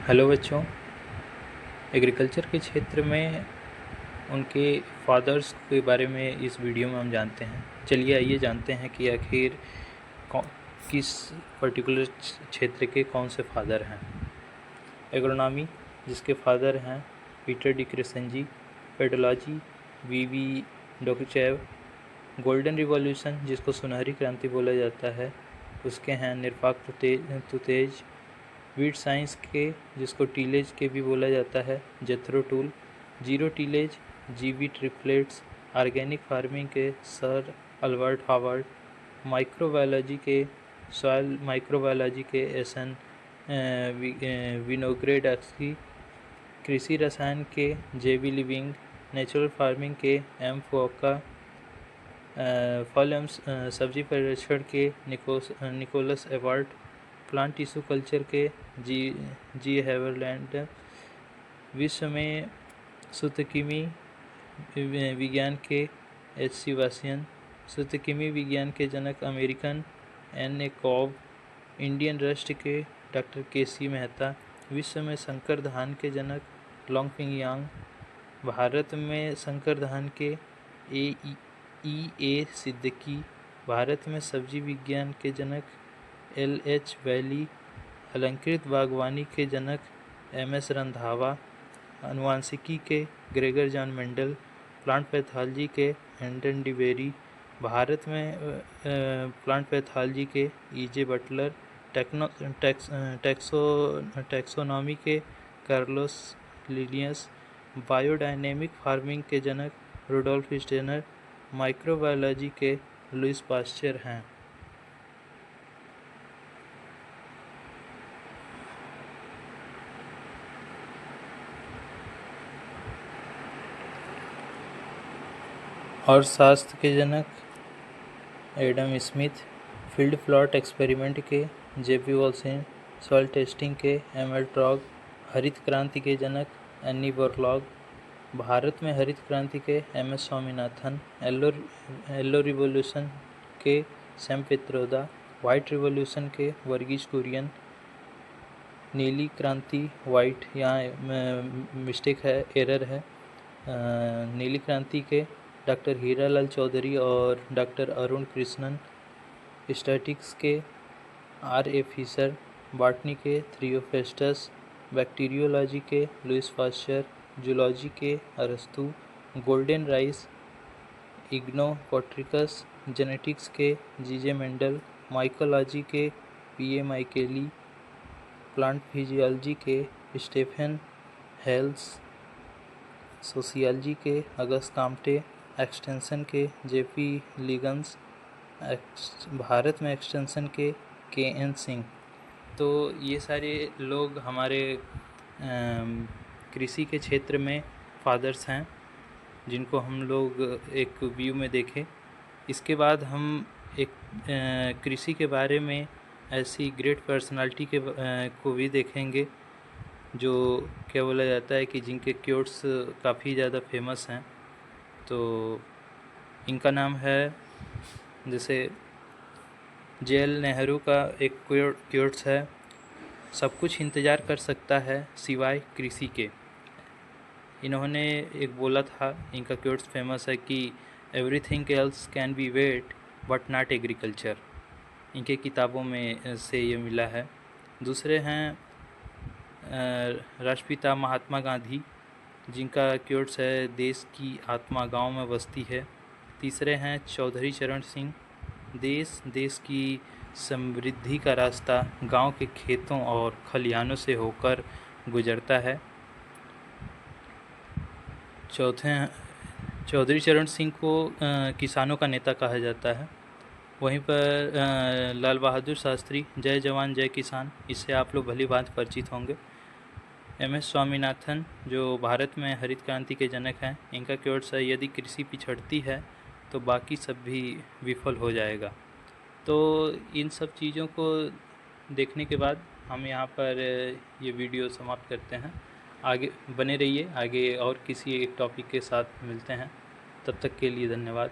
Hello बच्चों, agriculture के क्षेत्र में उनके फादर्स के बारे में इस वीडियो में हम जानते हैं। चलिए आइए जानते हैं कि आखिर किस पर्टिकुलर क्षेत्र के कौन से फादर हैं। एग्रोनॉमी, जिसके फादर हैं Peter D Crescenzi. Pedology, V Dokuchaev. Golden revolution, जिसको सुनहरी क्रांति बोला जाता है, उसके हैं निरपाक तुतेज। वीट साइंस के, जिसको टीलेज के भी बोला जाता है, Jethro Tull. Zero tillage, GB Tripletts. Organic farming के सर अल्बर्ट हावर्ड। माइक्रोबायोलॉजी के, सॉयल माइक्रोबायोलॉजी के एसन विनोग्रेडस्की। कृषि रसायन के जेबी लिविंग। नेचुरल फार्मिंग के एम फोका। फल एवं सब्जी परीक्षण के Nicolas Appert. Plant tissue culture के जी हेवरलैंड। विश्व में सूत्रकृमि विज्ञान के H.C. वासियन। सूत्रकृमि विज्ञान के जनक American N.A. Cobb. Indian rust के डॉक्टर K.C. मेहता। विश्व में संकर धान के जनक लॉन्गफिंग यांग। भारत में संकर धान के E.A. सिद्दीकी। भारत में सब्जी विज्ञान के जनक L.H. वैली। अलंकृत बागवानी के जनक M.S. रंधावा। आनुवांशिकी के Gregor John Mendel. Plant pathology के हेंडन डिबेरी। भारत में प्लांट पैथोलॉजी के E.J. बटलर। टैक्सोनॉमी के कार्लोस लिनियस। बायोडायनेमिक फार्मिंग के जनक रुडोल्फ स्टेनर। माइक्रोबायोलॉजी के लुइस पास्चर हैं। और शास्त्र के जनक Adam Smith. Field plot experiment के J.P. वॉल्सेन। सॉइल टेस्टिंग के M.L. ट्रॉग। हरित क्रांति के जनक एनी बोरलॉग। भारत में हरित क्रांति के M.S. स्वामीनाथन। येलो रिवॉल्यूशन के सैम पित्रोदा। वाइट रिवॉल्यूशन के वर्गीज कुरियन। नीली क्रांति वाइट, यहाँ मिस्टेक है, एरर है। नीली क्रांति के डॉक्टर हीरालाल चौधरी और डॉक्टर अरुण कृष्णन। स्टैटिक्स के R.A. फिशर। बॉटनी के थियोफेस्टस। बैक्टीरियोलॉजी के लुइस पास्चर। जूलॉजी के अरस्तु। गोल्डन राइस इग्नो पोट्रिकस। जेनेटिक्स के G.J. मेंडल। माइकोलॉजी के P.A. माइकेली। प्लांट फिजियोलॉजी के स्टेफन हेल्स। सोशियोलॉजी के अगस्त काम्टे। एक्सटेंशन के J.P. लिगन्स। भारत में एक्सटेंशन के K.N. सिंह। तो ये सारे लोग हमारे कृषि के क्षेत्र में फादर्स हैं, जिनको हम लोग एक व्यू में देखें। इसके बाद हम एक कृषि के बारे में ऐसी ग्रेट पर्सनालिटी को भी देखेंगे, जो क्या बोला जाता है कि जिनके क्योट्स काफ़ी ज़्यादा फेमस हैं। तो इनका नाम है, जैसे J.L. नेहरू का एक क्योट्स है, सब कुछ इंतज़ार कर सकता है सिवाय कृषि के। इन्होंने एक बोला था, इनका क्योट्स फेमस है कि everything else can be wait but not agriculture. इनके किताबों में से ये मिला है। दूसरे हैं राष्ट्रपिता महात्मा गांधी, जिनका क्योट्स है देश की आत्मा गांव में बसती है। तीसरे हैं चौधरी चरण सिंह, देश की समृद्धि का रास्ता गांव के खेतों और खलिहानों से होकर गुजरता है। चौथे चौधरी चरण सिंह को किसानों का नेता कहा जाता है। वहीं पर लाल बहादुर शास्त्री, जय जवान जय किसान, इससे आप लोग भली भांति परिचित होंगे। M.S. स्वामीनाथन, जो भारत में हरित क्रांति के जनक हैं, इनका क्योट्स है, यदि कृषि पिछड़ती है तो बाकी सब भी विफल हो जाएगा। तो इन सब चीज़ों को देखने के बाद हम यहाँ पर ये वीडियो समाप्त करते हैं। आगे बने रहिए, आगे और किसी एक टॉपिक के साथ मिलते हैं। तब तक के लिए धन्यवाद।